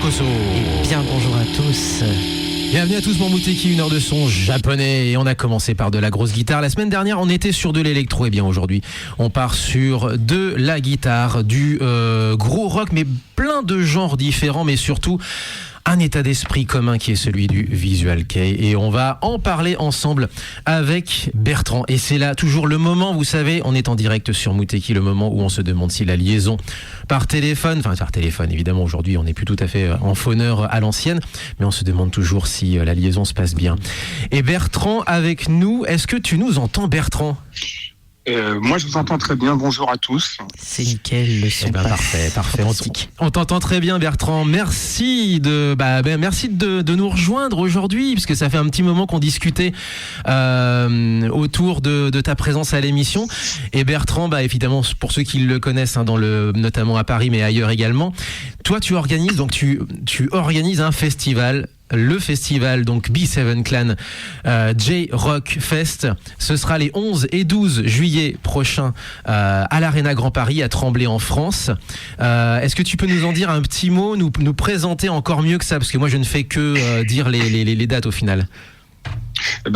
Yokoso. Et bien bonjour à tous. Bienvenue à tous pour Muteki, une heure de son japonais. Et on a commencé par de la grosse guitare. La semaine dernière, on était sur de l'électro. Et bien aujourd'hui, on part sur de la guitare, du gros rock, mais plein de genres différents, mais surtout un état d'esprit commun qui est celui du Visual Kei. Et on va en parler ensemble avec Bertrand. Et c'est là toujours le moment, vous savez, on est en direct sur Muteki, le moment où on se demande si la liaison par téléphone, évidemment aujourd'hui on n'est plus tout à fait en phoneur à l'ancienne, mais on se demande toujours si la liaison se passe bien. Et Bertrand avec nous, est-ce que tu nous entends, Bertrand ? Moi je vous entends très bien, bonjour à tous. C'est nickel, le son passe. Parfait. On t'entend très bien, Bertrand. Merci de nous rejoindre aujourd'hui, puisque ça fait un petit moment qu'on discutait autour de ta présence à l'émission. Et Bertrand, évidemment, pour ceux qui le connaissent, notamment à Paris, mais ailleurs également, toi tu organises un festival. Le festival donc B7 Clan J-Rock Fest, ce sera les 11 et 12 juillet prochains à l'Arena Grand Paris à Tremblay en France. Est-ce que tu peux nous en dire un petit mot, nous présenter encore mieux que ça, parce que moi je ne fais que dire les dates au final.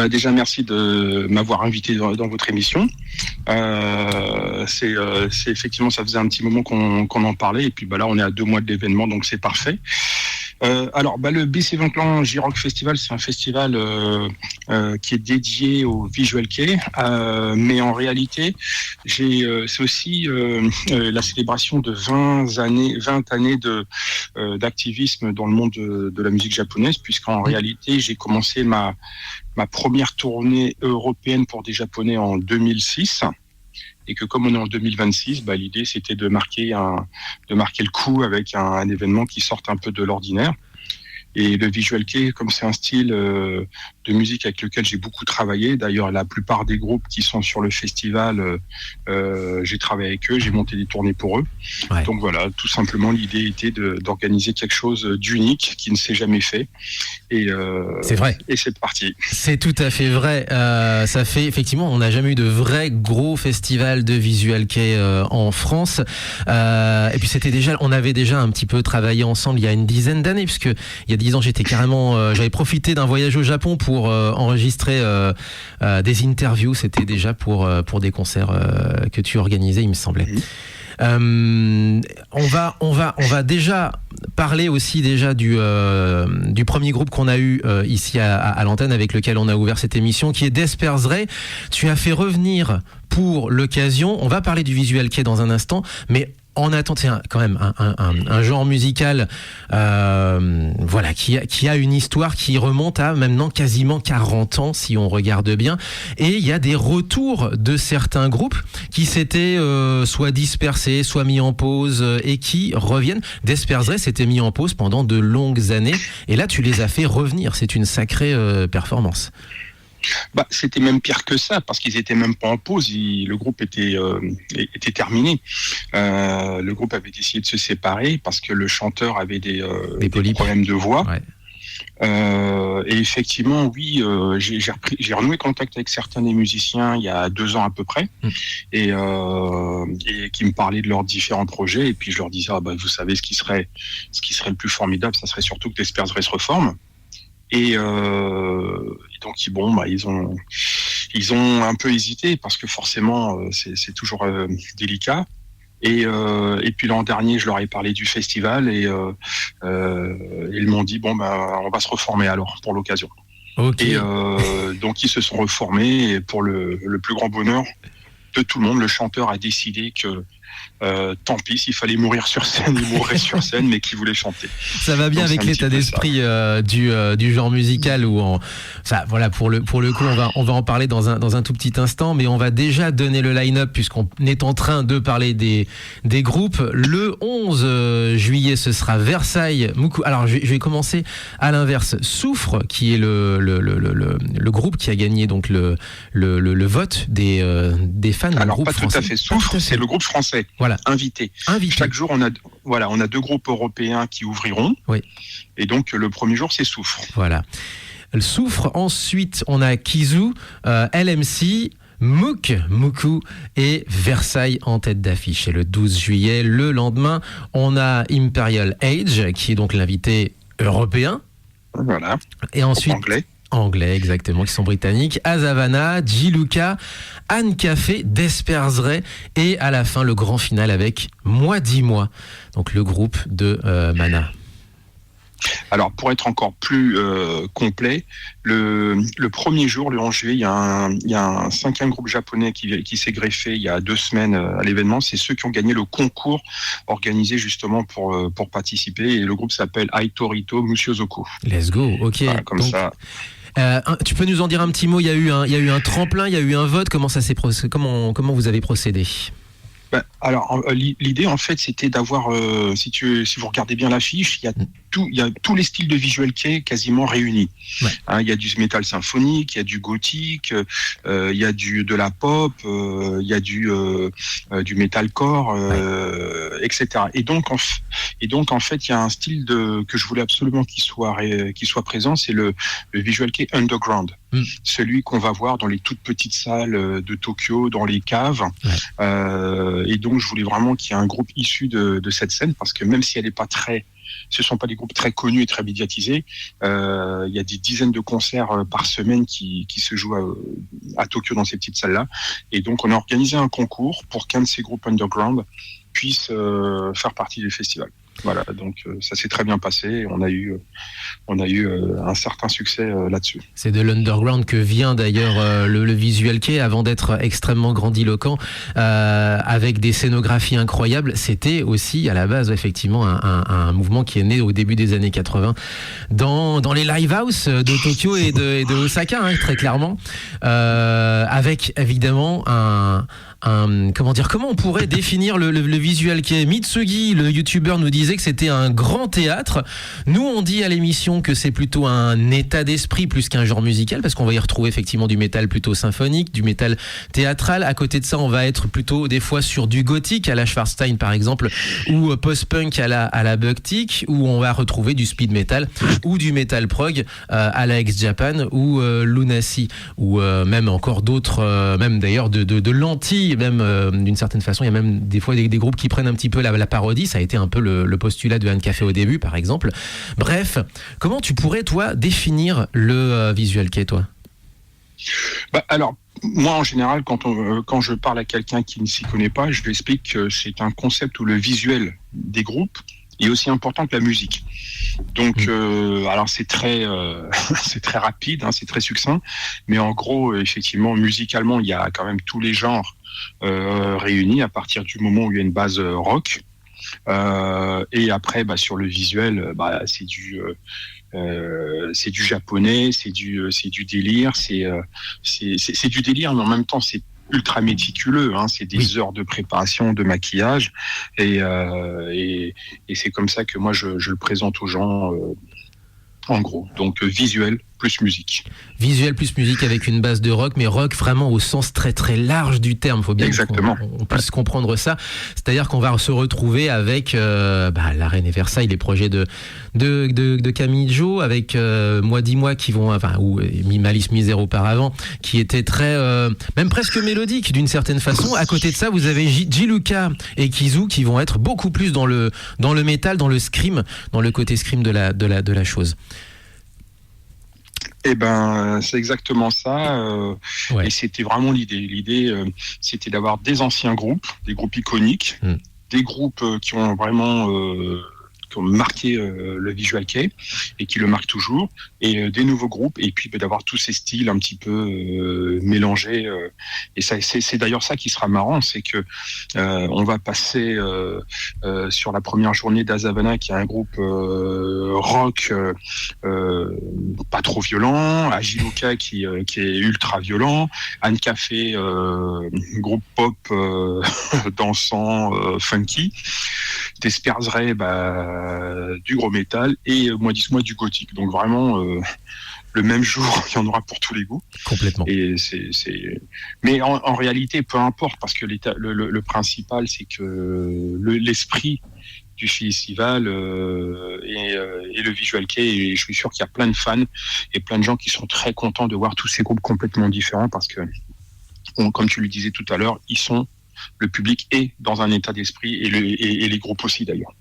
Déjà merci de m'avoir invité dans votre émission. C'est effectivement, ça faisait un petit moment qu'on en parlait, et puis là on est à 2 mois de l'événement, donc c'est parfait. Alors, le BC Vauclin J-Rock Festival, c'est un festival qui est dédié au Visual Kei, mais en réalité, c'est aussi la célébration de 20 années d'activisme dans le monde de la musique japonaise, puisqu'en réalité, j'ai commencé ma première tournée européenne pour des Japonais en 2006. Et que comme on est en 2026, l'idée c'était de marquer le coup avec un événement qui sorte un peu de l'ordinaire. Et le Visual Kei, comme c'est un style de musique avec lequel j'ai beaucoup travaillé, d'ailleurs la plupart des groupes qui sont sur le festival, j'ai travaillé avec eux, j'ai monté des tournées pour eux. Ouais. Donc voilà, tout simplement l'idée était d'organiser quelque chose d'unique qui ne s'est jamais fait. Et c'est vrai. Et c'est parti. C'est tout à fait vrai. Ça fait effectivement, on n'a jamais eu de vrai gros festival de Visual Kei en France. Et puis on avait déjà un petit peu travaillé ensemble il y a une dizaine d'années, puisque il y a 10 ans, j'avais profité d'un voyage au Japon pour enregistrer des interviews. C'était déjà pour des concerts que tu organisais, il me semblait. On va déjà parler aussi déjà du premier groupe qu'on a eu ici à l'antenne, avec lequel on a ouvert cette émission, qui est Desper's Ray. Tu as fait revenir pour l'occasion. On va parler du Visual Kei dans un instant, mais en attendant, c'est quand même un genre musical qui a une histoire qui remonte à maintenant quasiment 40 ans, si on regarde bien. Et il y a des retours de certains groupes qui s'étaient soit dispersés, soit mis en pause et qui reviennent. Desper's Ray s'était mis en pause pendant de longues années. Et là, tu les as fait revenir. C'est une sacrée performance. C'était même pire que ça, parce qu'ils étaient même pas en pause. Le groupe était terminé. Le groupe avait décidé de se séparer parce que le chanteur avait des problèmes de voix. Ouais. Et effectivement, oui, j'ai renoué contact avec certains des musiciens il y a 2 ans à peu près, et qui me parlaient de leurs différents projets. Et puis je leur disais, vous savez, ce qui serait le plus formidable, ça serait surtout que Desper's Ray se reforme. Et donc ils ont un peu hésité, parce que forcément c'est toujours délicat. Et puis l'an dernier, je leur ai parlé du festival et ils m'ont dit on va se reformer alors pour l'occasion. Okay. Et donc ils se sont reformés, et pour le plus grand bonheur de tout le monde, le chanteur a décidé que tant pis, s'il fallait mourir sur scène, il mourrait sur scène, mais qui voulait chanter. Ça va bien donc, avec l'état d'esprit du genre musical où pour le coup, on va en parler dans un tout petit instant, mais on va déjà donner le line-up puisqu'on est en train de parler des groupes. Le 11 juillet, ce sera Versailles Muku. Alors je vais commencer à l'inverse. Souffre, qui est le groupe qui a gagné donc le vote des fans. Alors groupe pas français. Tout à fait. Souffre, c'est le groupe français. Voilà. Invité. Chaque jour, on a 2 groupes européens qui ouvriront. Oui. Et donc, le premier jour, c'est Souffre. Voilà. Souffre. Ensuite, on a Kizu, LMC, Muku et Versailles en tête d'affiche. Et le 12 juillet, le lendemain, on a Imperial Age, qui est donc l'invité européen. Voilà. Et ensuite... Anglais, exactement, qui sont britanniques. Azavana, Giluka, Anne Café, Desper's Ray, et à la fin, le grand final avec Moi Dis-moi, donc le groupe de Mana. Alors, pour être encore plus complet, le premier jour, le 11 juillet, il y a un 5e groupe japonais qui s'est greffé il y a 2 semaines à l'événement. C'est ceux qui ont gagné le concours organisé justement pour participer. Et le groupe s'appelle Aitorito Mushozoku. Let's go, ok. Voilà, comme donc, ça. Tu peux nous en dire un petit mot? Il y a eu un tremplin, il y a eu un vote. Comment ça s'est procédé? Comment vous avez procédé? Alors, l'idée, en fait, c'était d'avoir, si vous regardez bien l'affiche, il y a tous les styles de Visual Kei quasiment réunis. Ouais. Il y a du métal symphonique, il y a du gothique, il y a de la pop, il y a du metalcore, etc. Et donc, en fait, il y a un style que je voulais absolument qu'il soit présent, c'est le Visual Kei underground. Celui qu'on va voir dans les toutes petites salles de Tokyo, dans les caves. Ouais. Et donc, je voulais vraiment qu'il y ait un groupe issu de cette scène, parce que même si elle n'est pas ce sont pas des groupes très connus et très médiatisés, il y a des dizaines de concerts par semaine qui se jouent à Tokyo dans ces petites salles-là. Et donc, on a organisé un concours pour qu'un de ces groupes underground puisse faire partie du festival. Voilà, donc ça s'est très bien passé. Et on a eu un certain succès là-dessus. C'est de l'underground que vient d'ailleurs le Visual Kei avant d'être extrêmement grandiloquent, avec des scénographies incroyables. C'était aussi à la base effectivement un mouvement qui est né au début des années 80 dans les live house de Tokyo et de Osaka, hein, très clairement, avec évidemment comment on pourrait définir le Visual Kei. Mitsugi, le youtubeur, nous disait que c'était un grand théâtre. Nous, on dit à l'émission que c'est plutôt un état d'esprit plus qu'un genre musical, parce qu'on va y retrouver effectivement du métal plutôt symphonique, du métal théâtral. À côté de ça, on va être plutôt des fois sur du gothique à la Schwarzstein par exemple, ou post-punk à la Bucktick, où on va retrouver du speed metal ou du metal prog à la Ex-Japan ou Lunacy, ou même encore d'autres, même d'ailleurs de lentilles. Même d'une certaine façon, il y a même des fois des groupes qui prennent un petit peu la parodie. Ça a été un peu le postulat de Anne Café au début, par exemple. Bref, comment tu pourrais, toi, définir le Visual Kei, toi ? Alors, moi, en général, quand je parle à quelqu'un qui ne s'y connaît pas, je lui explique que c'est un concept où le visuel des groupes est aussi important que la musique. Donc, alors c'est très rapide, hein, c'est très succinct, mais en gros, effectivement, musicalement, il y a quand même tous les genres réunis à partir du moment où il y a une base rock. Et après, sur le visuel, c'est du japonais, c'est du délire, c'est du délire, mais en même temps, c'est ultra méticuleux, hein, c'est des heures de préparation, de maquillage, et c'est comme ça que moi je le présente aux gens, en gros. Donc visuel plus musique. Visuel plus musique avec une base de rock, mais rock vraiment au sens très très large du terme. Faut bien qu'on puisse comprendre ça. C'est-à-dire qu'on va se retrouver avec La Reine et Versailles, les projets de Camille Jo, avec Moi dis moi qui vont, ou Malice Misère auparavant, qui était très même presque mélodique d'une certaine façon. À côté de ça, vous avez Giluka et Kizu qui vont être beaucoup plus dans le métal, dans le scream, dans le côté scream de la chose. C'est exactement ça. Et c'était vraiment l'idée. L'idée, c'était d'avoir des anciens groupes, des groupes iconiques, des groupes qui ont vraiment marqué le Visual Kei et qui le marquent toujours, et des nouveaux groupes, et puis d'avoir tous ces styles un petit peu mélangés. Et ça, c'est d'ailleurs ça qui sera marrant, c'est que on va passer sur la première journée d'Azavana, qui est un groupe rock pas trop violent, à Giluka qui est ultra violent, Anne Café groupe pop dansant, funky, Desperzeray du gros métal, et Moi dis moi du gothique. Donc vraiment le même jour, il y en aura pour tous les goûts. Complètement. Et mais en réalité, peu importe, parce que le principal, c'est que l'esprit du festival et le Visual Kei, et je suis sûr qu'il y a plein de fans et plein de gens qui sont très contents de voir tous ces groupes complètement différents, parce que, comme tu le disais tout à l'heure, le public est dans un état d'esprit, et les groupes aussi d'ailleurs.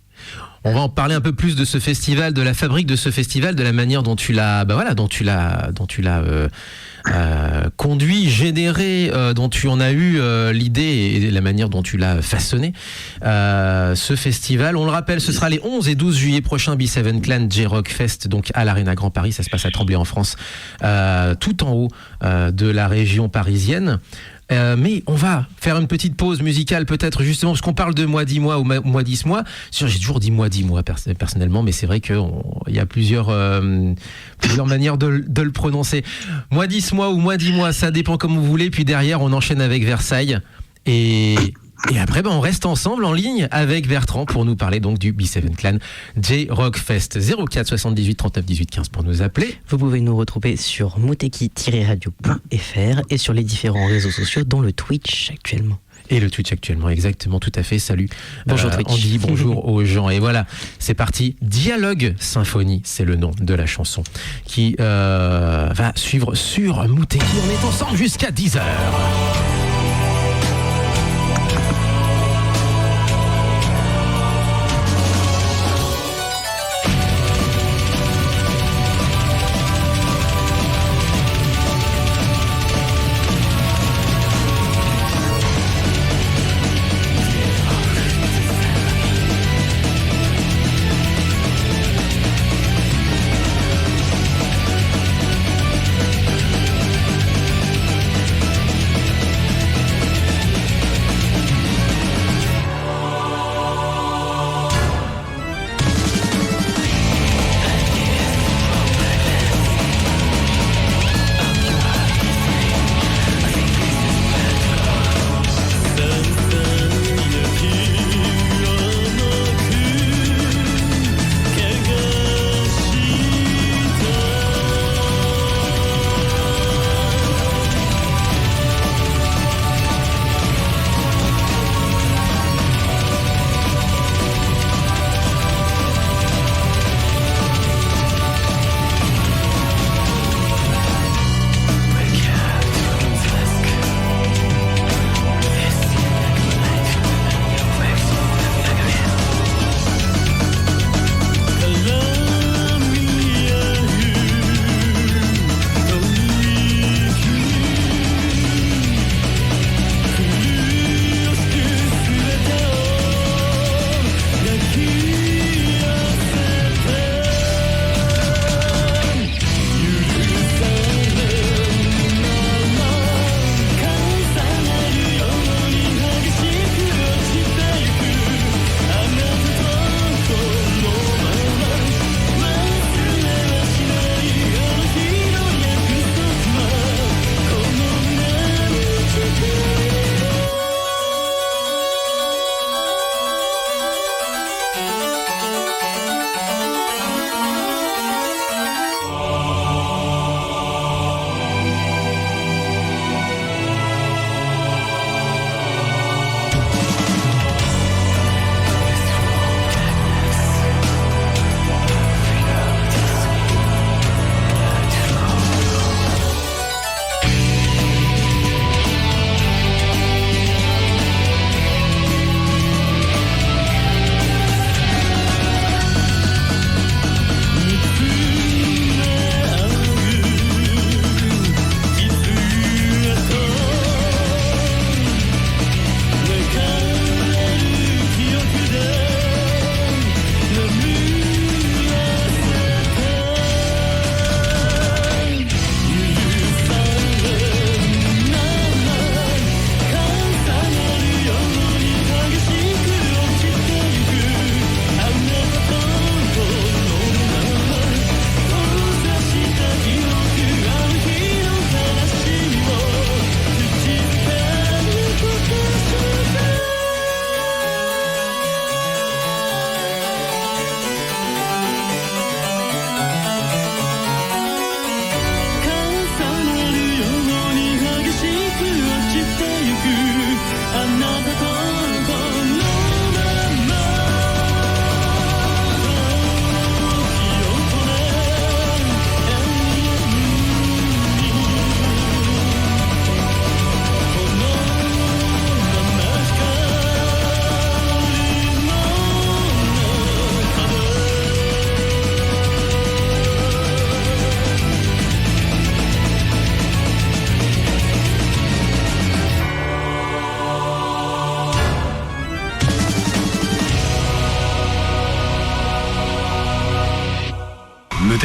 On va en parler un peu plus de ce festival, de la fabrique de ce festival, de la manière dont tu l'as, conduit, généré, dont tu en as eu l'idée, et la manière dont tu l'as façonné. Ce festival, on le rappelle, ce sera les 11 et 12 juillet prochains, B7 Clan J-Rock Fest, donc à l'Arena Grand Paris. Ça se passe à Tremblay en France, tout en haut de la région parisienne. Mais on va faire une petite pause musicale, peut-être, justement parce qu'on parle de Moi dis moi ou Moi dis moi. J'ai toujours dit Moi dis moi personnellement, mais c'est vrai qu'il y a plusieurs manières de le prononcer. Moi dis moi ou Moi dis moi, ça dépend comme vous voulez. Puis derrière, on enchaîne avec Versailles, et après, on reste ensemble en ligne avec Bertrand pour nous parler donc du B7 Clan J-Rock Fest. 04 78 39 18 15 pour nous appeler. Vous pouvez nous retrouver sur muteki-radio.fr et sur les différents réseaux sociaux, dont le Twitch actuellement. Et le Twitch actuellement, exactement, tout à fait. Salut. Bonjour Twitch. On dit bonjour aux gens. Et voilà, c'est parti. Dialogue Symphonie, c'est le nom de la chanson qui va suivre sur Muteki. On est ensemble jusqu'à 10h.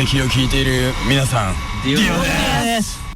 敵を聞いている皆さん、ディオです。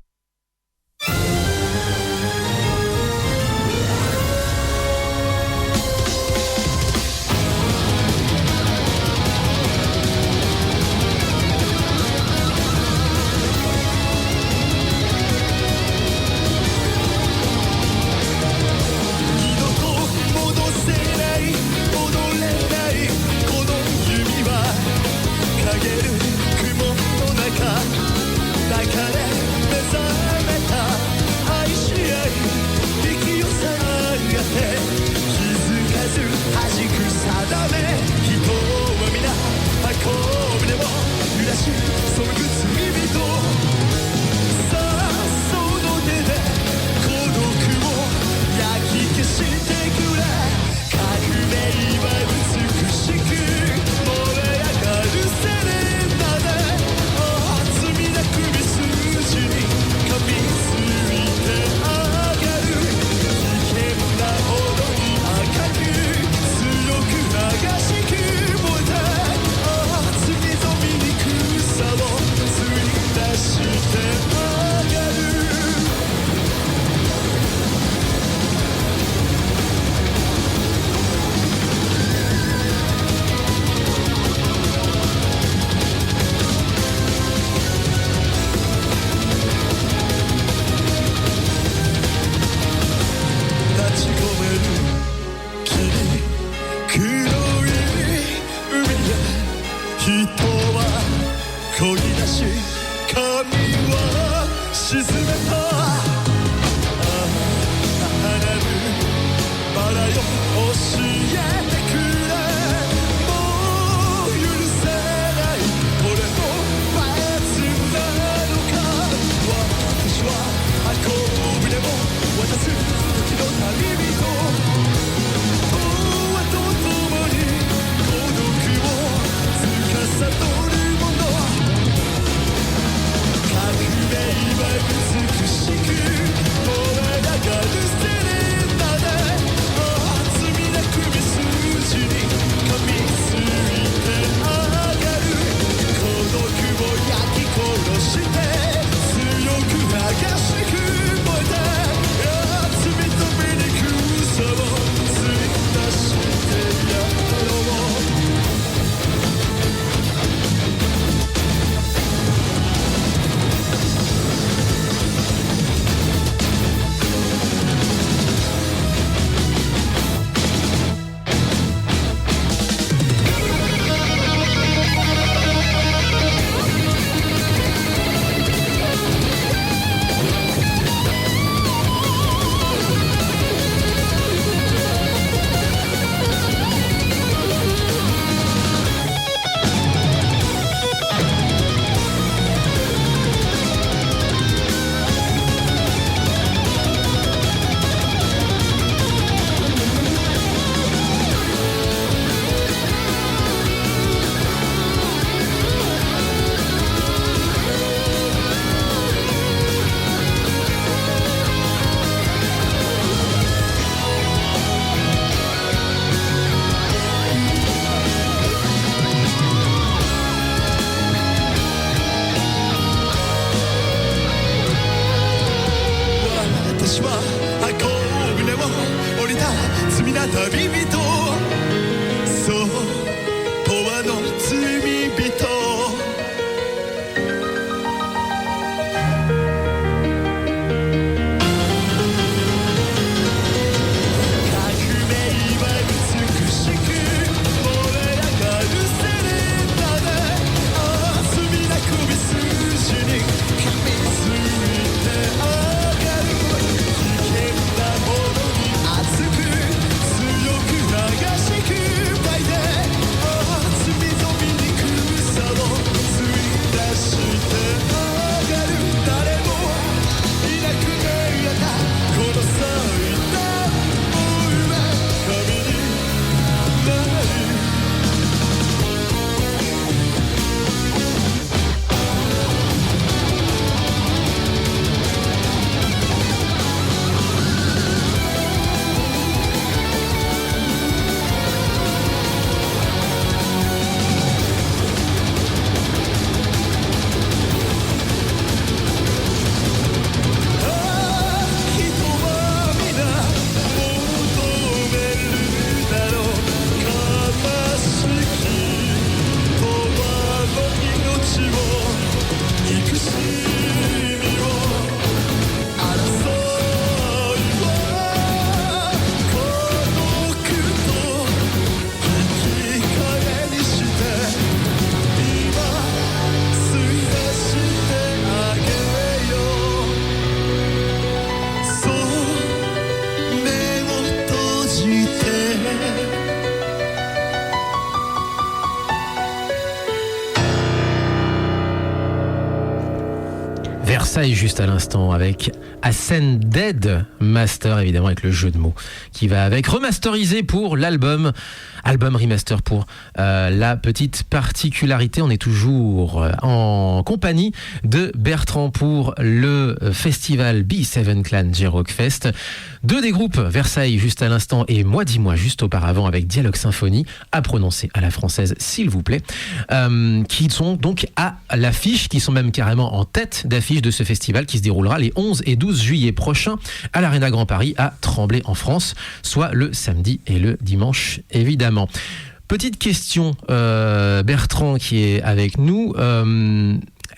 強く Versailles juste à l'instant avec Ascended Master, évidemment avec le jeu de mots qui va avec, remasterisé pour album remaster pour la petite particularité. On est toujours en compagnie de Bertrand pour le festival B7 Clan J-Rock Fest. Deux des groupes, Versailles juste à l'instant et Moi dis-moi juste auparavant avec Dialogue Symphonie, à prononcer à la française s'il vous plaît, qui sont donc à l'affiche, qui sont même carrément en tête d'affiche de ce festival qui se déroulera les 11 et 12 juillet prochains à l'Arena Grand Paris à Tremblay en France, soit le samedi et le dimanche évidemment. Petite question, Bertrand qui est avec nous.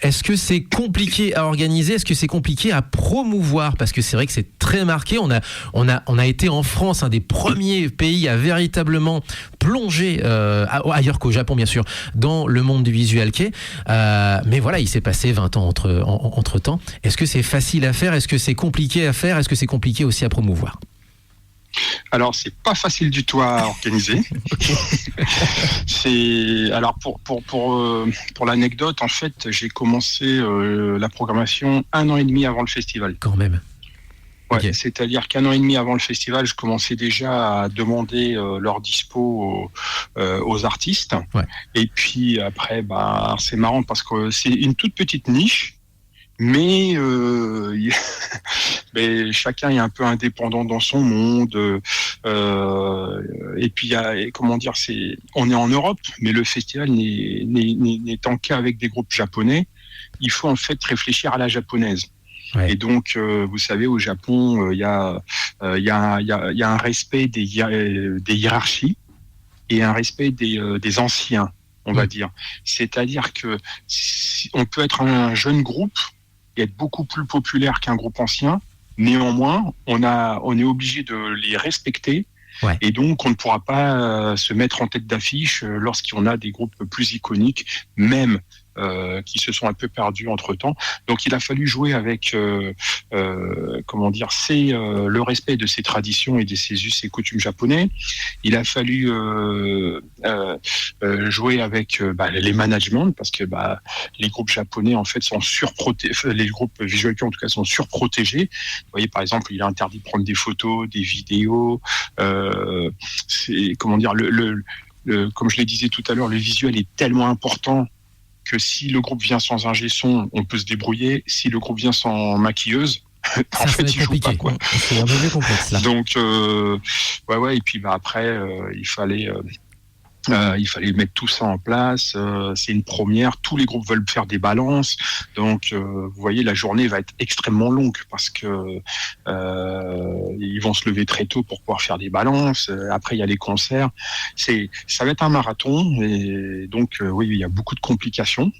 Est-ce que c'est compliqué à organiser? Est-ce que c'est compliqué à promouvoir? Parce que c'est vrai que c'est très marqué. On a été en France un des premiers pays à véritablement plonger, ailleurs qu'au Japon bien sûr, dans le monde du visual kei. Mais voilà, il s'est passé 20 ans entre temps. Est-ce que c'est facile à faire? Est-ce que c'est compliqué à faire? Est-ce que c'est compliqué aussi à promouvoir? Alors, c'est pas facile du tout à organiser. Alors pour l'anecdote, en fait, j'ai commencé la programmation 1 an et demi avant le festival. Quand même. Ouais, Okay. C'est-à-dire qu'1 an et demi avant le festival, je commençais déjà à demander leur dispo aux artistes. Ouais. Et puis après, c'est marrant parce que c'est une toute petite niche. Mais chacun est un peu indépendant dans son monde. Et puis, on est en Europe, mais le festival n'étant qu'avec des groupes japonais, il faut en fait réfléchir à la japonaise. Ouais. Et donc, vous savez, au Japon, il y a un respect des hiérarchies et un respect des anciens, on va dire. C'est-à-dire que on peut être un jeune groupe et être beaucoup plus populaire qu'un groupe ancien. Néanmoins, on est obligé de les respecter. Ouais. Et donc, on ne pourra pas se mettre en tête d'affiche lorsqu'on a des groupes plus iconiques, même qui se sont un peu perdus entre-temps. Donc, il a fallu jouer avec, le respect de ces traditions et de ces us et coutumes japonais. Il a fallu jouer avec les managements, parce que les groupes japonais, en fait, sont surprotégés. Les groupes visual kei, en tout cas, sont surprotégés. Vous voyez, par exemple, il est interdit de prendre des photos, des vidéos. Comme je le disais tout à l'heure, le visuel est tellement important que si le groupe vient sans ingé son, on peut se débrouiller. Si le groupe vient sans maquilleuse, en fait, il joue pas, quoi. C'est un peu plus complexe, là. Donc, et puis après, il fallait mettre tout ça en place. C'est une première. Tous les groupes veulent faire des balances. Donc, vous voyez, la journée va être extrêmement longue parce que ils vont se lever très tôt pour pouvoir faire des balances. Après, il y a les concerts. Ça va être un marathon. Et donc, oui, il y a beaucoup de complications.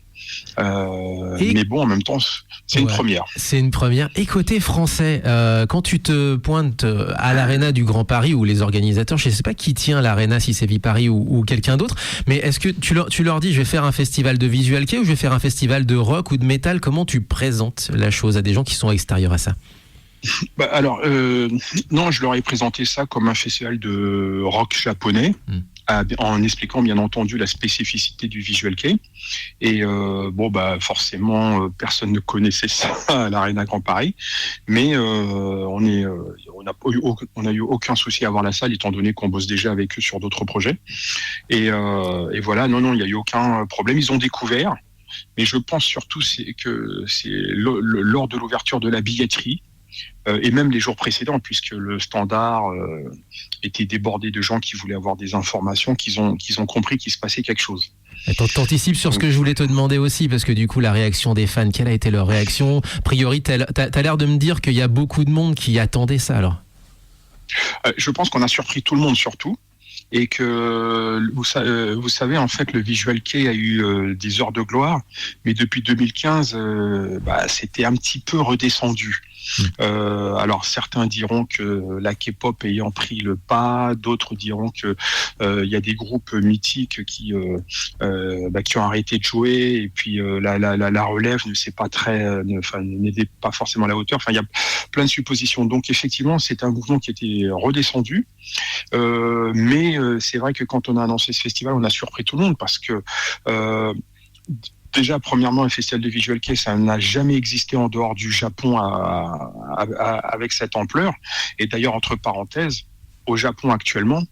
Mais bon, en même temps, c'est une première. C'est une première. Et côté français, quand tu te pointes à l'Arena du Grand Paris ou les organisateurs, je ne sais pas qui tient l'Arena, si c'est Viparis ou quelqu'un d'autre, mais est-ce que tu leur dis je vais faire un festival de visual kei ou je vais faire un festival de rock ou de métal? Comment tu présentes la chose à des gens qui sont extérieurs à ça? Non, je leur ai présenté ça comme un festival de rock japonais. En expliquant bien entendu la spécificité du visual kei. Et forcément, personne ne connaissait ça à l'Arena Grand Paris, mais on n'a eu aucun souci à avoir la salle, étant donné qu'on bosse déjà avec eux sur d'autres projets. Et voilà, non, il n'y a eu aucun problème. Ils ont découvert, mais je pense surtout que c'est lors de l'ouverture de la billetterie, et même les jours précédents, puisque le standard était débordé de gens qui voulaient avoir des informations, qu'ils ont compris qu'il se passait quelque chose. T'anticipes sur ce que je voulais te demander aussi, parce que du coup, la réaction des fans, quelle a été leur réaction? A priori, t'as l'air de me dire qu'il y a beaucoup de monde qui attendait ça, alors. Je pense qu'on a surpris tout le monde, surtout. Et que, vous savez, en fait, le visual kei a eu des heures de gloire, mais depuis 2015, c'était un petit peu redescendu. Alors certains diront que la K-pop ayant pris le pas, d'autres diront que y a des groupes mythiques qui ont arrêté de jouer, et puis la relève n'était pas forcément à la hauteur. Enfin, il y a plein de suppositions. Donc effectivement, c'est un mouvement qui était redescendu, mais c'est vrai que quand on a annoncé ce festival, on a surpris tout le monde parce que déjà, premièrement, un festival de Visual Kei, ça n'a jamais existé en dehors du Japon avec cette ampleur. Et d'ailleurs, entre parenthèses, au Japon actuellement,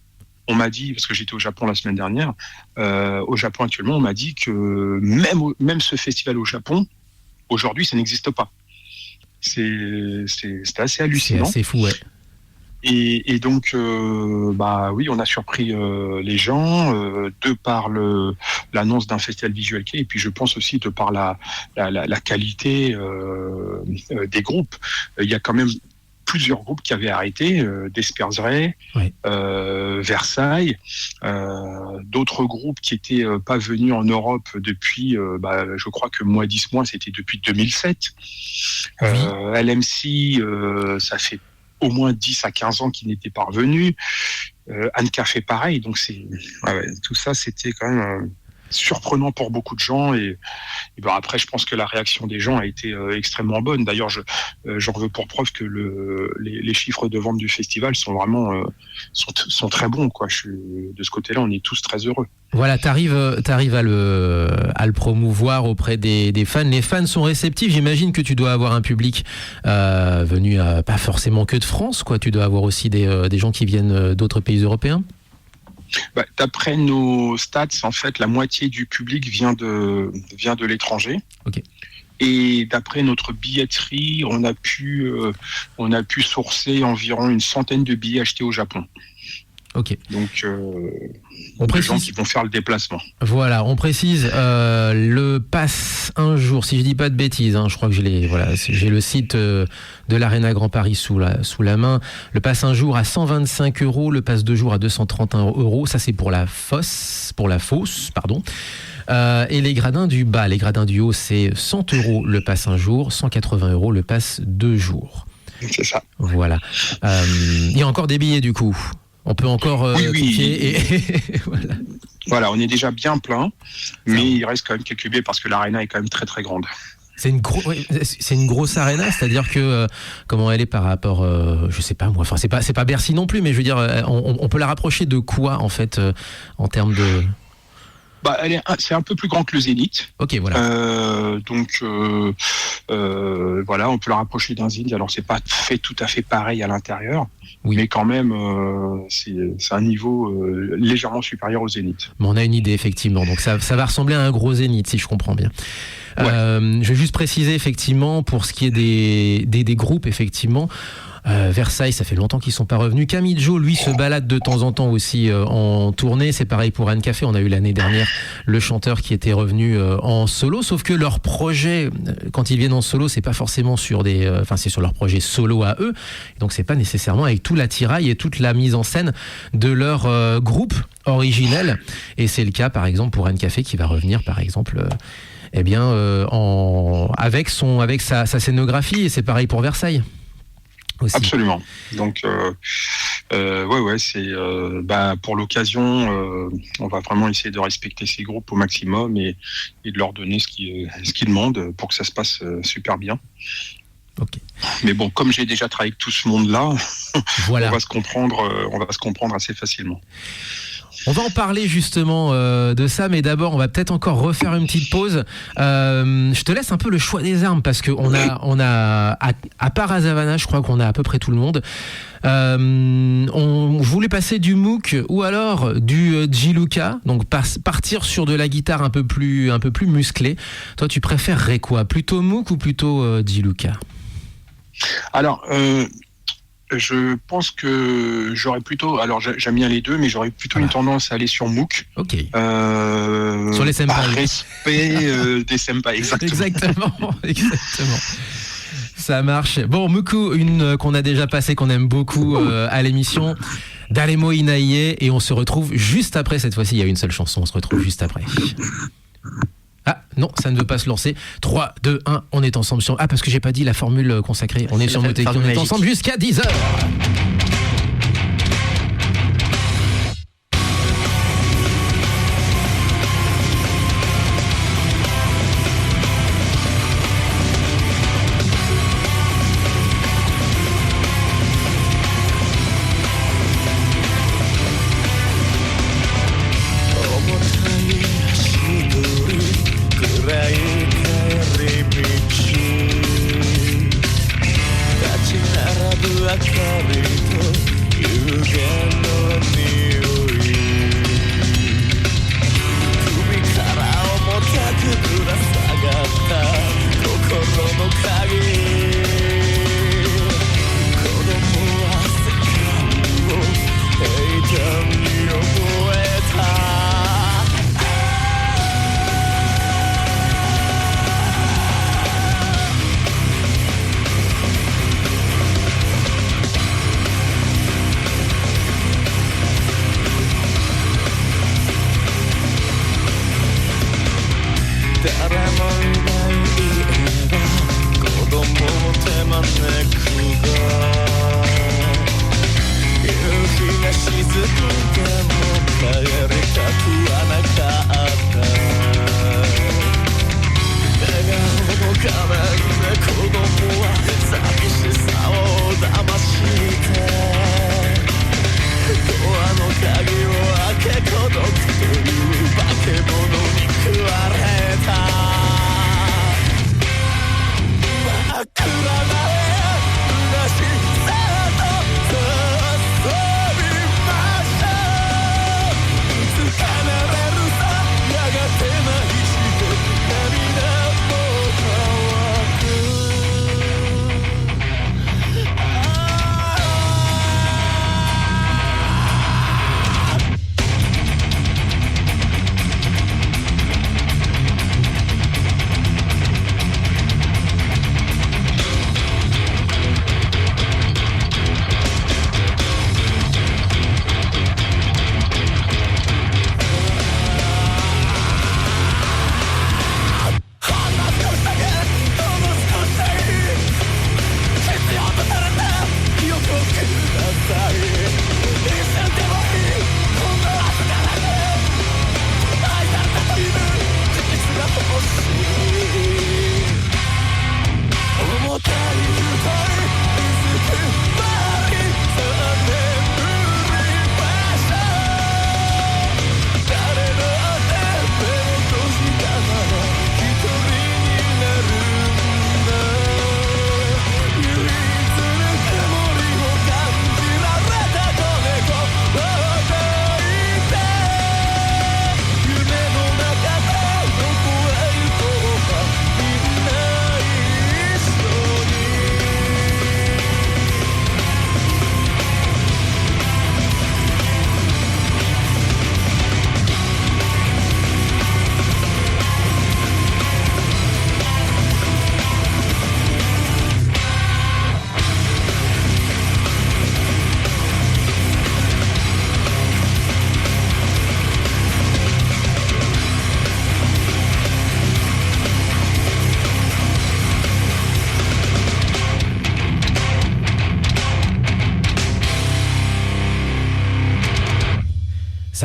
on m'a dit, parce que j'étais au Japon la semaine dernière, au Japon actuellement, on m'a dit que même ce festival au Japon, aujourd'hui, ça n'existe pas. C'est assez hallucinant. C'est assez fou, ouais. Et donc, oui, on a surpris les gens de par l'annonce d'un festival Visual Kei, et puis je pense aussi de par la qualité des groupes. Il y a quand même plusieurs groupes qui avaient arrêté, Despairs Ray, ouais. Versailles, d'autres groupes qui étaient pas venus en Europe depuis, je crois que moi 10 mois, c'était depuis 2007. Oui. LMC, ça fait au moins 10 à 15 ans qu'ils n'étaient pas revenus. Anka fait pareil, donc tout ça, c'était quand même surprenant pour beaucoup de gens. Et après, je pense que la réaction des gens a été extrêmement bonne. D'ailleurs, j'en veux pour preuve que les chiffres de vente du festival sont vraiment sont très bons, quoi. De ce côté-là, on est tous très heureux. Voilà, t'arrives à le promouvoir auprès des fans. Les fans sont réceptifs. J'imagine que tu dois avoir un public venu pas forcément que de France, quoi. Tu dois avoir aussi des gens qui viennent d'autres pays européens. D'après nos stats, en fait, la moitié du public vient de l'étranger. Ok. Et d'après notre billetterie, on a pu sourcer environ une centaine de billets achetés au Japon. Ok. Donc, on précise, gens qui vont faire le déplacement. Voilà, on précise le pass un jour, si je dis pas de bêtises, je crois que j'ai le site de l'Arena Grand Paris sous la main. Le pass un jour à 125 €, le pass 2 jours à 231 €. Ça, c'est pour la fosse, pardon. Et les gradins du bas, les gradins du haut, c'est 100 € le pass un jour, 180 € le pass 2 jours. C'est ça. Voilà. Il y a encore des billets du coup. On peut encore oui. Et voilà. Voilà, on est déjà bien plein, mais il reste quand même quelques billets parce que l'arena est quand même très très grande. C'est une grosse arena, c'est-à-dire que comment elle est par rapport, je sais pas moi, enfin c'est pas Bercy non plus, mais je veux dire, on peut la rapprocher de quoi en fait en termes de. C'est un peu plus grand que le Zénith. Ok, voilà. Voilà, on peut la rapprocher d'un Zénith. Alors c'est pas fait tout à fait pareil à l'intérieur, oui. Mais quand même c'est un niveau légèrement supérieur au Zénith. Mais on a une idée effectivement, donc ça va ressembler à un gros Zénith si je comprends bien. Ouais. Je vais juste préciser effectivement pour ce qui est des groupes effectivement. Versailles, ça fait longtemps qu'ils sont pas revenus. Camillo, lui, se balade de temps en temps aussi en tournée. C'est pareil pour Anne Café. On a eu l'année dernière le chanteur qui était revenu en solo. Sauf que leur projet, quand ils viennent en solo, c'est pas forcément c'est sur leur projet solo à eux. Donc c'est pas nécessairement avec tout l'attirail et toute la mise en scène de leur groupe originel. Et c'est le cas, par exemple, pour Anne Café qui va revenir, par exemple. Avec sa scénographie. Et c'est pareil pour Versailles. Aussi. Absolument. Donc, c'est pour l'occasion, on va vraiment essayer de respecter ces groupes au maximum et de leur donner ce qu'ils demandent pour que ça se passe super bien. Okay. Mais bon, comme j'ai déjà travaillé avec tout ce monde-là, voilà. on va se comprendre assez facilement. On va en parler justement de ça, mais d'abord on va peut-être encore refaire une petite pause. Je te laisse un peu le choix des armes parce qu'on a à part Azavana, je crois qu'on a à peu près tout le monde. On voulait passer du Moog ou alors du Giluka, donc partir sur de la guitare un peu plus musclée. Toi, tu préférerais quoi ? Plutôt Moog ou plutôt Giluka ? Alors. Je pense que j'aurais plutôt... Alors, j'aime bien les deux, mais j'aurais plutôt une tendance à aller sur Moog. Ok. Sur les senpai. Par respect des senpai, exactement. Exactement. Ça marche. Bon, Muku, une qu'on a déjà passée, qu'on aime beaucoup à l'émission. Daremo Inaie. Et on se retrouve juste après. Cette fois-ci, il y a une seule chanson. On se retrouve juste après. Ah non, ça ne veut pas se lancer. 3, 2, 1, on est ensemble sur... Ah, parce que j'ai pas dit la formule consacrée. On est sur Moteki, on est ensemble jusqu'à 10h. Right.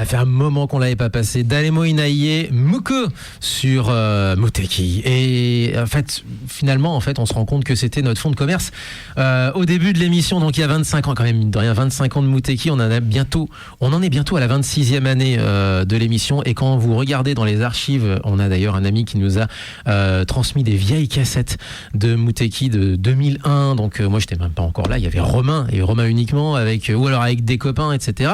fait un moment qu'on l'avait pas passé. Dalemo Inaie Muku sur Muteki. Et en fait, finalement, on se rend compte que c'était notre fonds de commerce. Au début de l'émission, donc il y a 25 ans, quand même, mine de rien, 25 ans de Muteki, on en est bientôt à la 26e année de l'émission. Et quand vous regardez dans les archives, on a d'ailleurs un ami qui nous a transmis des vieilles cassettes de Muteki de 2001. Donc moi, j'étais même pas encore là. Il y avait Romain et Romain uniquement, ou alors avec des copains, etc.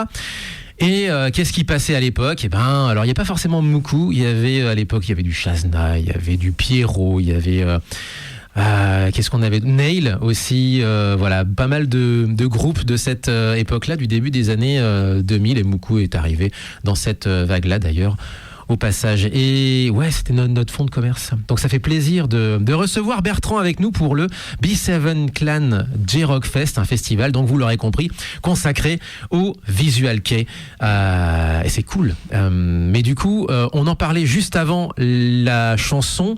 Et qu'est-ce qui passait à l'époque ? Alors il n'y a pas forcément Muku. Il y avait à l'époque, il y avait du Chazna, il y avait du Pierrot, il y avait qu'est-ce qu'on avait ? Nail aussi. Voilà, pas mal de groupes de cette époque-là, du début des années 2000. Et Muku est arrivé dans cette vague-là d'ailleurs. Au passage. Et ouais, c'était notre fonds de commerce. Donc ça fait plaisir de recevoir Bertrand avec nous pour le B7 Clan J-Rock Fest, un festival, donc vous l'aurez compris, consacré au Visual Kei. Et c'est cool. Mais du coup, on en parlait juste avant la chanson.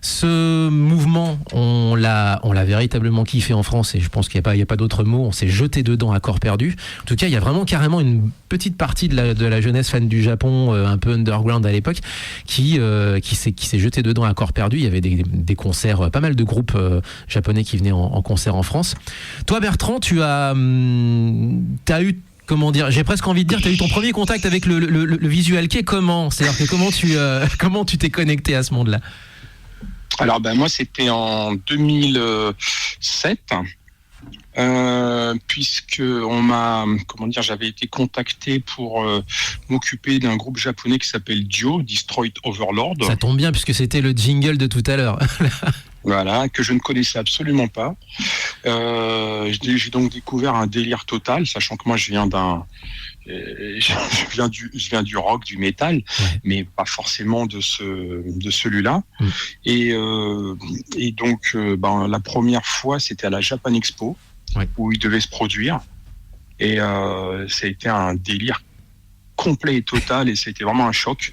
Ce mouvement, on l'a véritablement kiffé en France, et je pense qu'il n'y a pas d'autre mot. On s'est jeté dedans à corps perdu. En tout cas, il y a vraiment carrément une petite partie de la jeunesse fan du Japon, un peu underground à l'époque, qui s'est jeté dedans à corps perdu. Il y avait des concerts, pas mal de groupes japonais qui venaient en concert en France. Toi, Bertrand, t'as eu, comment dire, j'ai presque envie de dire, tu as eu ton premier contact avec le Visual Kei. Comment ? C'est-à-dire que comment tu t'es connecté à ce monde-là ? Alors moi c'était en 2007 puisque j'avais été contacté pour m'occuper d'un groupe japonais qui s'appelle Dio, Destroyed Overlord. Ça tombe bien puisque c'était le jingle de tout à l'heure. Voilà, que je ne connaissais absolument pas. J'ai donc découvert un délire total, sachant que moi je viens du rock, du métal, mais pas forcément de celui-là. Et donc la première fois c'était à la Japan Expo où il devait se produire, et ça a été un délire complet et total, et c'était vraiment un choc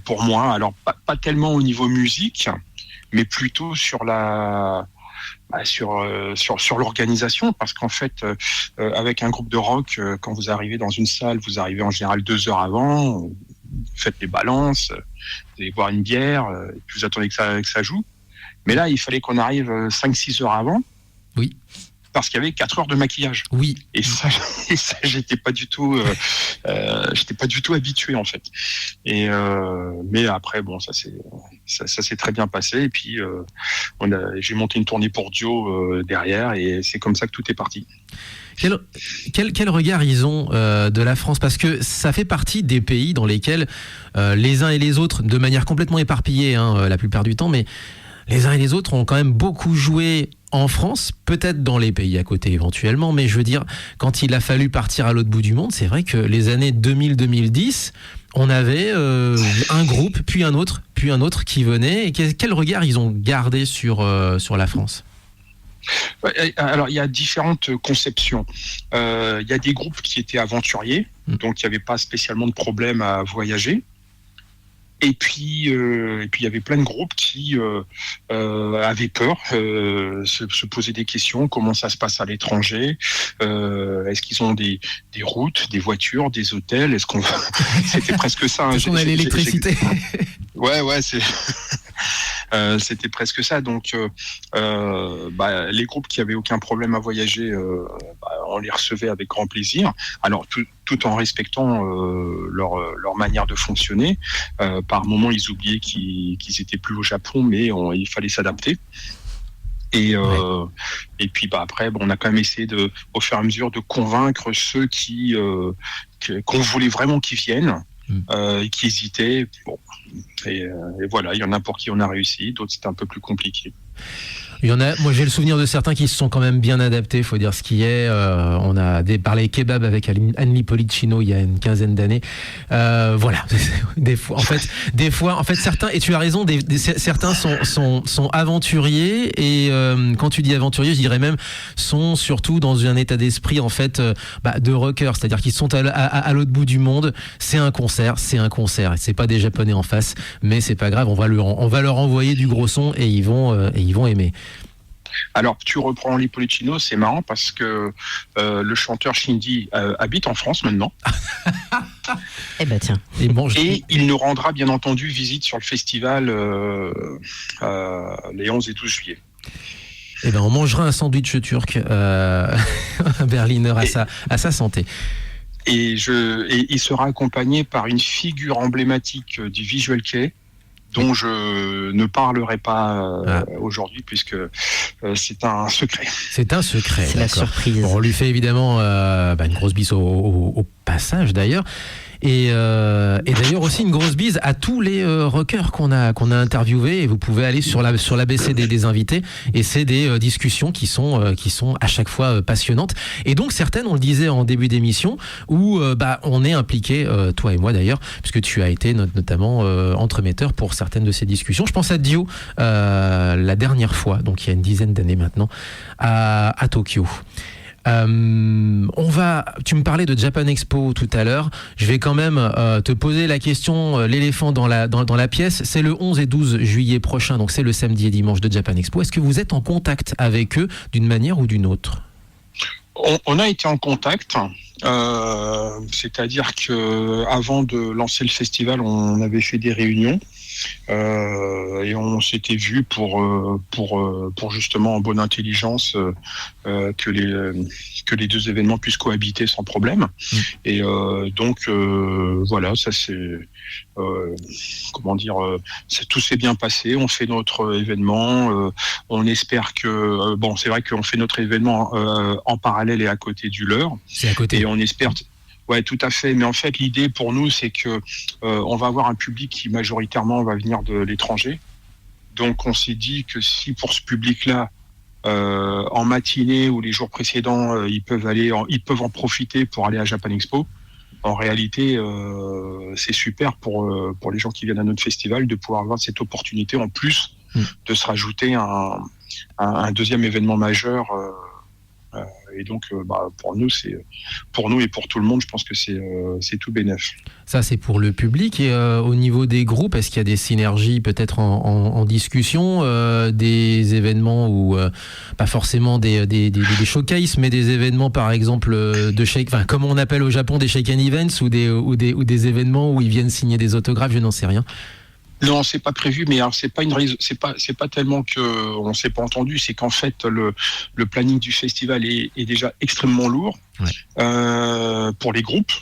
pour moi. Alors pas tellement au niveau musique, mais plutôt sur sur l'organisation, parce qu'en fait avec un groupe de rock, quand vous arrivez dans une salle, vous arrivez en général 2 heures avant, vous faites les balances, vous allez boire une bière, et puis vous attendez que ça joue. Mais là il fallait qu'on arrive 5-6 heures avant, parce qu'il y avait 4 heures de maquillage. Oui. Et ça j'étais pas du tout habitué en fait. Et mais après ça s'est très bien passé, et puis j'ai monté une tournée pour Dio derrière, et c'est comme ça que tout est parti. Quel regard ils ont de la France, parce que ça fait partie des pays dans lesquels les uns et les autres, de manière complètement éparpillée la plupart du temps, mais les uns et les autres ont quand même beaucoup joué en France, peut-être dans les pays à côté éventuellement, mais je veux dire, quand il a fallu partir à l'autre bout du monde, c'est vrai que les années 2000-2010, on avait un groupe, puis un autre qui venait. Et quel regard ils ont gardé sur la France ? Alors il y a différentes conceptions. Il y a des groupes qui étaient aventuriers, donc il n'y avait pas spécialement de problème à voyager. Et puis il y avait plein de groupes qui avaient peur, se posaient des questions. Comment ça se passe à l'étranger ? Est-ce qu'ils ont des routes, des voitures, des hôtels ? Est-ce qu'on C'était presque ça. Est-ce qu'on a l'électricité ? Ouais, c'était presque ça. Donc les groupes qui avaient aucun problème à voyager, on les recevait avec grand plaisir. Alors tout en respectant leur manière de fonctionner. Par moments, ils oubliaient qu'ils étaient plus au Japon, mais il fallait s'adapter. Et puis après, on a quand même essayé au fur et à mesure de convaincre ceux qu'on voulait vraiment qu'ils viennent, et qui hésitaient. Bon, et voilà, il y en a pour qui on a réussi, d'autres c'était un peu plus compliqué. Il y en a, moi j'ai le souvenir de certains qui se sont quand même bien adaptés, il faut dire ce qui est. On a parlé kebab avec Anne Policino il y a une quinzaine d'années. Voilà, des fois, en fait, certains, et tu as raison, certains sont aventuriers, et quand tu dis aventurier, je dirais même sont surtout dans un état d'esprit en fait de rocker, c'est-à-dire qu'ils sont à l'autre bout du monde. C'est un concert, c'est pas des Japonais en face, mais c'est pas grave, on va leur envoyer du gros son, et ils vont aimer. Alors, tu reprends Lipolicino, c'est marrant parce que le chanteur Shindy habite en France maintenant. Eh ben tiens. Et il nous rendra bien entendu visite sur le festival les 11 et 12 juillet. Eh ben, on mangera un sandwich turc un Berliner à sa santé. Et il sera accompagné par une figure emblématique du Visual Kei, dont je ne parlerai pas aujourd'hui, puisque c'est un secret. C'est un secret. C'est la surprise. Bon, on lui fait évidemment une grosse bise au passage d'ailleurs. Et d'ailleurs aussi une grosse bise à tous les rockers qu'on a interviewés. Et vous pouvez aller sur l'ABC des invités. Et c'est des discussions qui sont à chaque fois passionnantes. Et donc certaines, on le disait en début d'émission, où on est impliqué, toi et moi d'ailleurs, puisque tu as été notamment entremetteur pour certaines de ces discussions. Je pense à Dio la dernière fois, donc il y a une dizaine d'années maintenant, à Tokyo. Tu me parlais de Japan Expo tout à l'heure. Je vais quand même te poser la question, l'éléphant dans la pièce. C'est le 11 et 12 juillet prochain, donc c'est le samedi et dimanche de Japan Expo. Est-ce que vous êtes en contact avec eux d'une manière ou d'une autre ? On a été en contact, c'est-à-dire que avant de lancer le festival, on avait fait des réunions. Et on s'était vu pour justement en bonne intelligence que les deux événements puissent cohabiter sans problème. Et donc voilà, ça c'est tout s'est bien passé. On fait notre événement. On espère que c'est vrai qu'on fait notre événement en parallèle et à côté du leur. C'est à côté. Et on espère. Ouais, tout à fait. Mais en fait, l'idée pour nous, c'est que on va avoir un public qui majoritairement va venir de l'étranger. Donc, on s'est dit que si pour ce public-là, en matinée ou les jours précédents, ils peuvent en profiter pour aller à Japan Expo. En réalité, c'est super pour les gens qui viennent à notre festival de pouvoir avoir cette opportunité en plus de se rajouter un deuxième événement majeur. Et donc, pour nous et pour tout le monde, je pense que c'est tout bénef. Ça, c'est pour le public. Et au niveau des groupes, est-ce qu'il y a des synergies peut-être en discussion, des événements ou pas forcément des showcases, mais des événements, par exemple, comme on appelle au Japon des shaken events ou des événements où ils viennent signer des autographes, je n'en sais rien. Non, c'est pas prévu, mais alors c'est pas tellement que on s'est pas entendu, c'est qu'en fait le planning du festival est déjà extrêmement lourd pour les groupes,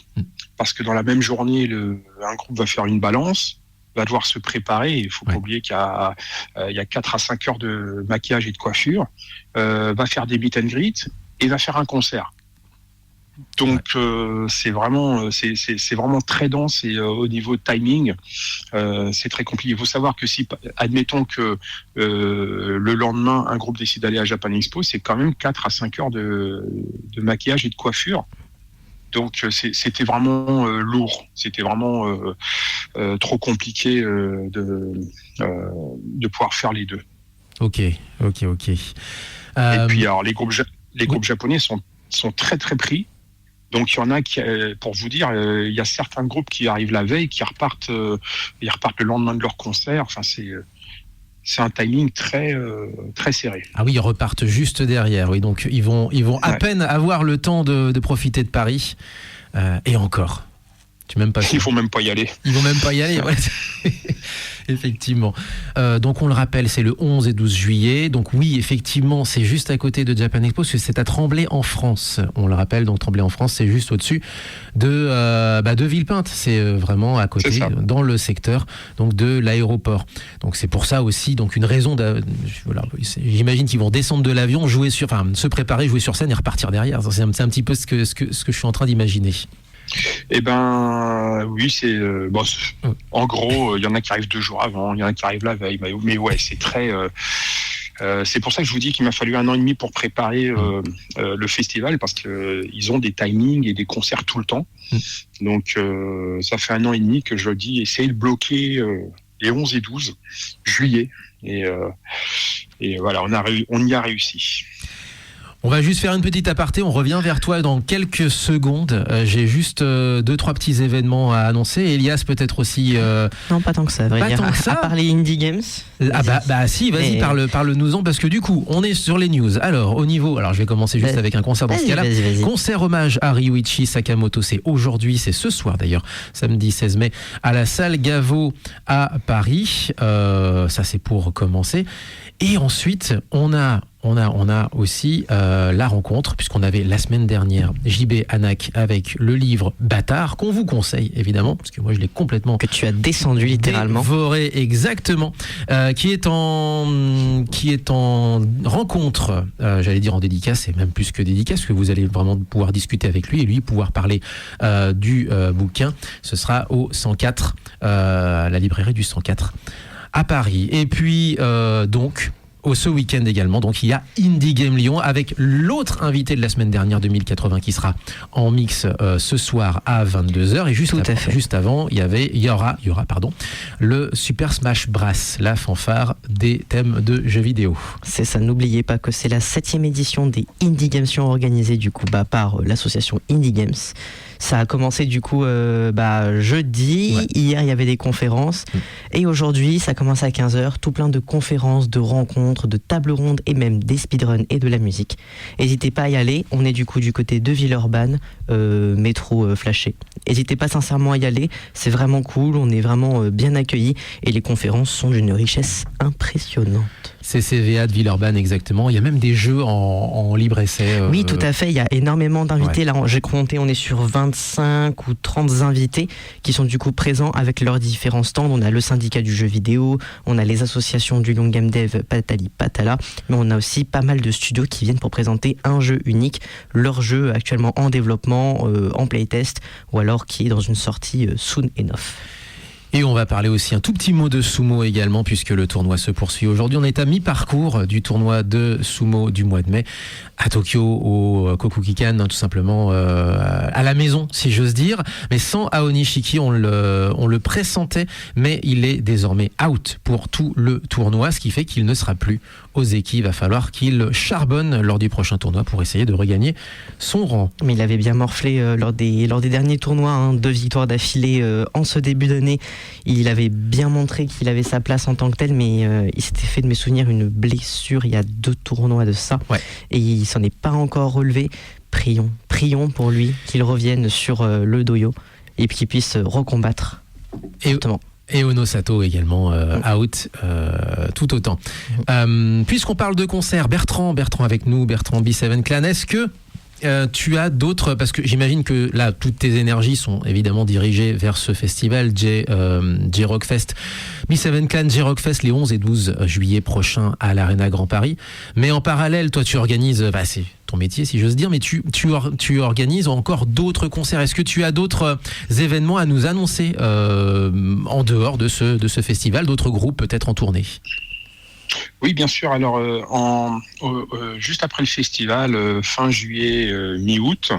parce que dans la même journée, un groupe va faire une balance, va devoir se préparer. Il faut pas oublier qu'il y a 4 à 5 heures de maquillage et de coiffure, va faire des meet and greet et va faire un concert. Donc c'est vraiment très dense et au niveau timing c'est très compliqué. Il faut savoir que si admettons que le lendemain un groupe décide d'aller à Japan Expo, c'est quand même 4 à 5 heures de maquillage et de coiffure. Donc c'était vraiment lourd, c'était vraiment trop compliqué de pouvoir faire les deux. Ok. Et puis alors les groupes japonais sont très très pris. Donc il y en a qui, pour vous dire, il y a certains groupes qui arrivent la veille, qui repartent le lendemain de leur concert. Enfin c'est un timing très très serré. Ah oui, ils repartent juste derrière. Oui, donc ils vont à peine avoir le temps de profiter de Paris. Et encore. Ils vont même pas y aller. Ils vont même pas y aller. Ouais. Effectivement. Donc on le rappelle, c'est le 11 et 12 juillet. Donc oui, effectivement, c'est juste à côté de Japan Expo, parce que c'est à Tremblay en France. On le rappelle, donc Tremblay en France, c'est juste au-dessus de Villepinte. C'est vraiment à côté, dans le secteur donc de l'aéroport. Donc c'est pour ça aussi, donc une raison. J'imagine qu'ils vont descendre de l'avion, se préparer, jouer sur scène et repartir derrière. C'est un petit peu ce que je suis en train d'imaginer. Eh ben oui, c'est en gros, il y en a qui arrivent 2 jours avant, il y en a qui arrivent la veille, mais ouais, c'est très c'est pour ça que je vous dis qu'il m'a fallu 1 an et demi pour préparer le festival, parce que ils ont des timings et des concerts tout le temps. Donc ça fait 1 an et demi que je dis essayez de bloquer les 11 et 12 juillet et voilà, on y a réussi. On va juste faire une petite aparté, on revient vers toi dans quelques secondes. J'ai juste 2-3 petits événements à annoncer. Elias peut-être aussi... Non, pas tant que ça, à vrai dire. Tant que ça. À part les Indie Games. Bah si, vas-y, parle-nous-en, parce que du coup, on est sur les news. Alors, au niveau... Alors, je vais commencer juste avec un concert dans ce cas-là. Vas-y. Concert hommage à Ryuichi Sakamoto, c'est aujourd'hui, c'est ce soir d'ailleurs, samedi 16 mai, à la salle Gaveau à Paris. Ça, c'est pour commencer. Et ensuite, on a aussi la rencontre, puisqu'on avait la semaine dernière JB Anak avec le livre Bâtard, qu'on vous conseille évidemment, parce que moi je l'ai complètement... Que tu as descendu littéralement. Dévoré, exactement. Qui est en rencontre, j'allais dire en dédicace, et même plus que dédicace, parce que vous allez vraiment pouvoir discuter avec lui, et lui pouvoir parler du bouquin. Ce sera au 104, la librairie du 104 à Paris. Et puis donc ce week-end également, donc il y a Indie Game Lyon avec l'autre invité de la semaine dernière, 2080, qui sera en mix ce soir à 22h. Et juste avant, il y aura le Super Smash Brass, la fanfare des thèmes de jeux vidéo. C'est ça, n'oubliez pas que c'est la 7e édition des Indie Games organisée du coup par l'association Indie Games. Ça a commencé du coup jeudi, ouais. Hier il y avait des conférences et aujourd'hui ça commence à 15h, tout plein de conférences, de rencontres, de tables rondes et même des speedruns et de la musique. N'hésitez pas à y aller, on est du coup du côté de Villeurbanne, métro flashé. N'hésitez pas sincèrement à y aller, c'est vraiment cool, on est vraiment bien accueillis et les conférences sont d'une richesse impressionnante. CCVA de Villeurbanne, exactement. Il y a même des jeux en libre essai. Oui, tout à fait. Il y a énormément d'invités. Ouais. Là, j'ai compté, on est sur 25 ou 30 invités qui sont du coup présents avec leurs différents stands. On a le syndicat du jeu vidéo, on a les associations du long game dev Patali Patala, mais on a aussi pas mal de studios qui viennent pour présenter un jeu unique, leur jeu actuellement en développement, en playtest, ou alors qui est dans une sortie soon enough. Et on va parler aussi un tout petit mot de sumo également, puisque le tournoi se poursuit aujourd'hui. On est à mi-parcours du tournoi de sumo du mois de mai à Tokyo, au Kokugikan, tout simplement à la maison, si j'ose dire. Mais sans Aoni Shiki, on le pressentait, mais il est désormais out pour tout le tournoi, ce qui fait qu'il ne sera plus aux équipes. Il va falloir qu'il charbonne lors du prochain tournoi pour essayer de regagner son rang. Mais il avait bien morflé lors des derniers tournois, 2 victoires d'affilée en ce début d'année. Il avait bien montré qu'il avait sa place en tant que tel, mais il s'était fait de mes souvenirs une blessure il y a 2 tournois de ça. Ouais. Et il s'en est pas encore relevé. Prions pour lui qu'il revienne sur le dojo et qu'il puisse recombattre. Et Ono Sato également out tout autant. Puisqu'on parle de concert, Bertrand avec nous, Bertrand B7 Clan, est-ce que tu as d'autres, parce que j'imagine que là toutes tes énergies sont évidemment dirigées vers ce festival J-Rockfest, B7 Clan J-Rockfest les 11 et 12 juillet prochains à l'Arena Grand Paris, mais en parallèle toi tu organises, c'est ton métier si j'ose dire, mais tu organises encore d'autres concerts. Est-ce que tu as d'autres événements à nous annoncer en dehors de ce festival, d'autres groupes peut-être en tournée? Oui, bien sûr. Alors, juste après le festival, fin juillet, mi-août,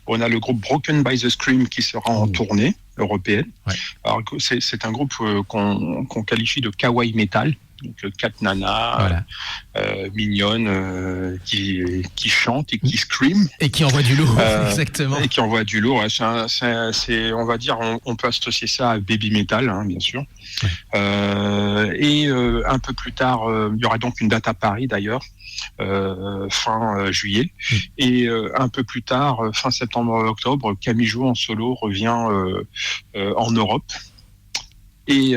on a le groupe Broken by the Scream qui sera en tournée européenne. Ouais. Alors, c'est un groupe qu'on qualifie de kawaii metal. Donc 4 nanas, voilà. Mignonnes, qui chantent et qui scream. Et qui envoient du lourd, exactement. Et qui envoient du lourd. C'est, on va dire, on peut associer ça à baby metal, bien sûr. Ouais. Et un peu plus tard, il y aura donc une date à Paris d'ailleurs, fin juillet. Et un peu plus tard, fin septembre-octobre, Camijo en solo revient en Europe. Et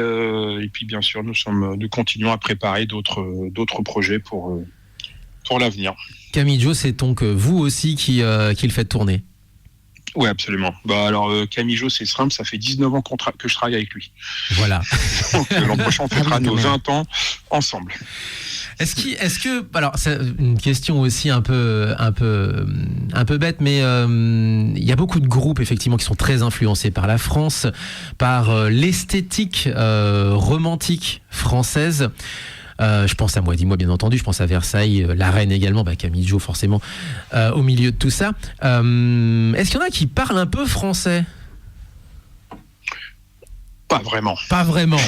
puis bien sûr, nous continuons à préparer d'autres projets pour l'avenir. Camijo, c'est donc vous aussi qui le faites tourner? Oui, absolument. Alors Camijo, c'est simple, ça fait 19 ans que je travaille avec lui. Voilà. Donc l'an prochain, on fêtera nos 20 ans ensemble. Est-ce que alors c'est une question aussi un peu bête, mais il y a beaucoup de groupes effectivement qui sont très influencés par la France, par l'esthétique romantique française. Je pense à Moi Dis-moi bien entendu, je pense à Versailles, La Reine également, Camijo forcément au milieu de tout ça. Est-ce qu'il y en a qui parlent un peu français? Pas vraiment. Pas vraiment.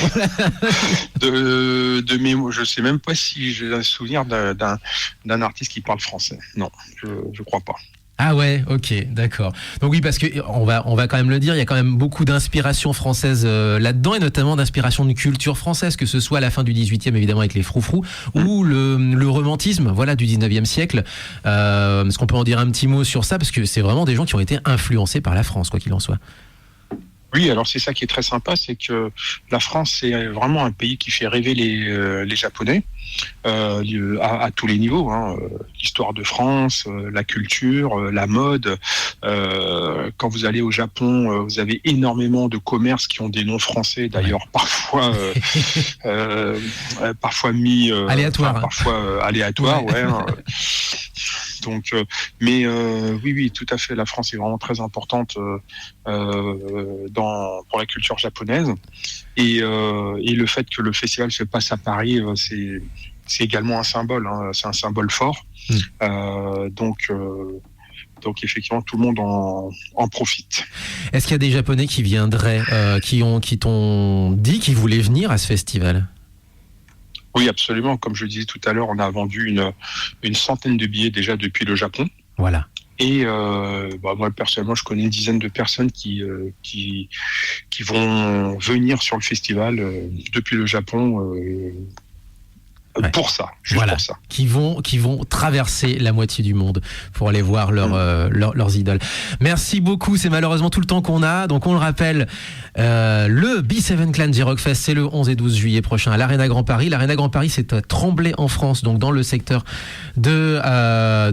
De mémoire, je sais même pas si j'ai un souvenir d'un artiste qui parle français. Non, je crois pas. Ah ouais, ok, d'accord. Donc oui, parce que on va quand même le dire, il y a quand même beaucoup d'inspiration française là-dedans, et notamment d'inspiration de culture française, que ce soit à la fin du 18e évidemment avec les froufrous, ou le romantisme, voilà, du 19e siècle. Est-ce qu'on peut en dire un petit mot sur ça, parce que c'est vraiment des gens qui ont été influencés par la France, quoi qu'il en soit. Oui, alors c'est ça qui est très sympa, c'est que la France, c'est vraiment un pays qui fait rêver les Japonais à tous les niveaux. L'histoire de France, la culture, la mode. Quand vous allez au Japon, vous avez énormément de commerces qui ont des noms français, d'ailleurs parfois mis aléatoires. Parfois aléatoires, ouais. Donc, oui, tout à fait. La France est vraiment très importante pour la culture japonaise, et le fait que le festival se passe à Paris, c'est également un symbole. C'est un symbole fort. Donc effectivement, tout le monde en profite. Est-ce qu'il y a des Japonais qui viendraient, qui t'ont dit qu'ils voulaient venir à ce festival ? Oui, absolument. Comme je disais tout à l'heure, on a vendu une centaine de billets déjà depuis le Japon. Voilà. Et moi, personnellement, je connais une dizaine de personnes qui vont venir sur le festival depuis le Japon pour ça, voilà, pour ça. Qui vont traverser la moitié du monde pour aller voir leurs idoles. Merci beaucoup, c'est malheureusement tout le temps qu'on a. Donc on le rappelle, le B7 Clan J-Rock Fest, c'est le 11 et 12 juillet prochain à l'Arena Grand Paris. L'Arena Grand Paris, c'est à Tremblay en France, donc dans le secteur de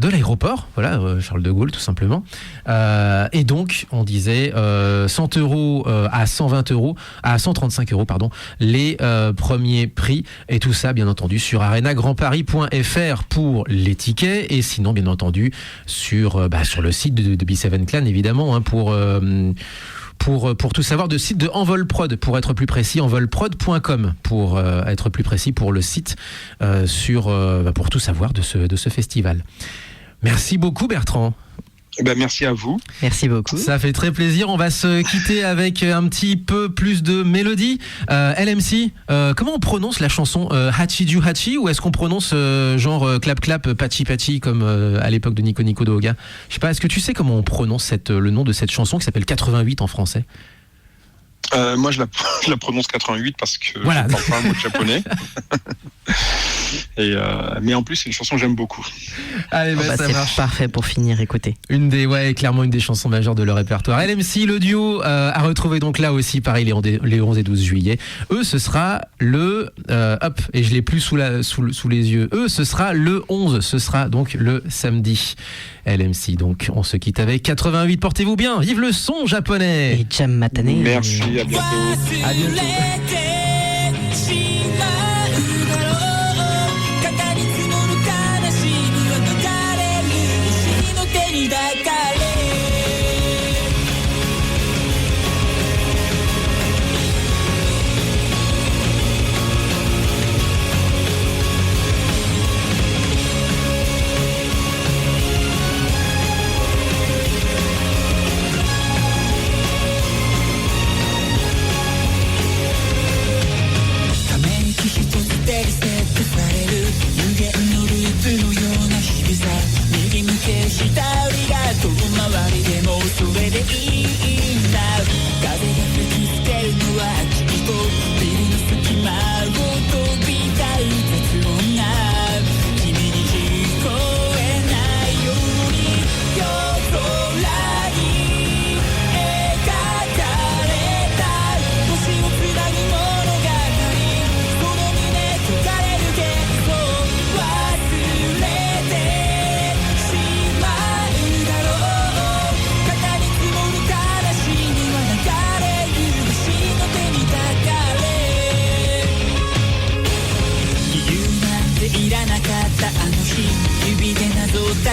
l'aéroport, voilà, Charles de Gaulle tout simplement. Et donc, on disait 100 € à 120 €, à 135 €, pardon, les premiers prix, et tout ça bien entendu sur arenagrandparis.fr pour les tickets, et sinon bien entendu sur le site de B7 Clan évidemment, pour tout savoir, de site de Envolprod pour être plus précis, envolprod.com pour être plus précis pour le site pour tout savoir de ce festival. Merci beaucoup Bertrand. Merci à vous. Merci beaucoup. Ça fait très plaisir. On va se quitter avec un petit peu plus de mélodie. LMC, comment on prononce la chanson Hachiju Hachi, ou est-ce qu'on prononce genre clap clap pachi pachi comme à l'époque de Nico Nico Doga? Je sais pas, est-ce que tu sais comment on prononce le nom de cette chanson qui s'appelle 88 en français? Moi, je la prononce 88 parce que voilà. Je ne parle pas un mot de japonais. Mais en plus, c'est une chanson que j'aime beaucoup. Allez, ça c'est marche. Parfait pour finir, écoutez. Clairement une des chansons majeures de leur répertoire. LMC, le duo, à retrouver donc là aussi, pareil, les 11 et 12 juillet. Eux, ce sera et je l'ai plus sous les yeux. Eux, ce sera le 11, ce sera donc le samedi. LMC, donc on se quitte avec 88. Portez-vous bien, vive le son japonais. Et Jam Matane. Merci, à bientôt. À bientôt.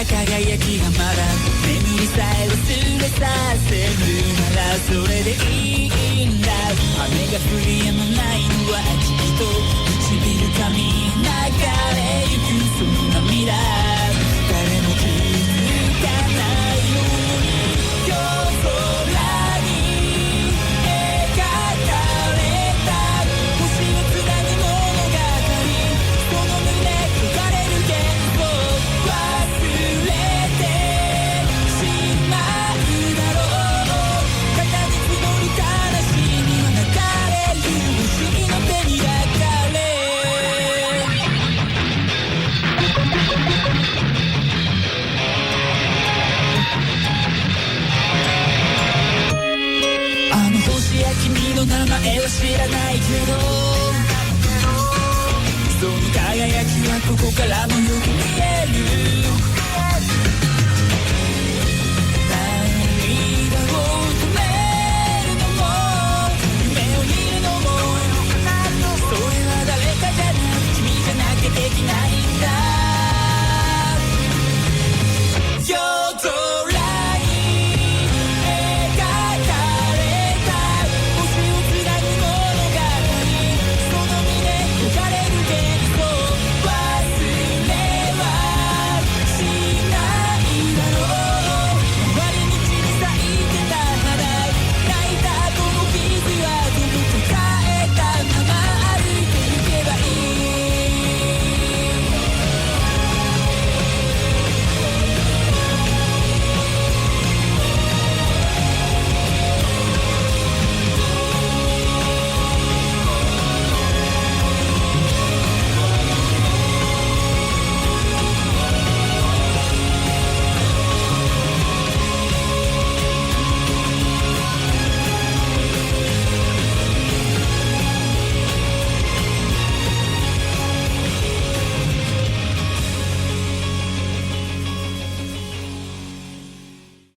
輝きがまだ眠りさえ忘れさせるならそれでいいんだ。雨が降り止まないのはきっと唇噛み流れゆくその涙、誰も気づかないように夜空に描かれ名は知らないけどその輝きはここからもよく見える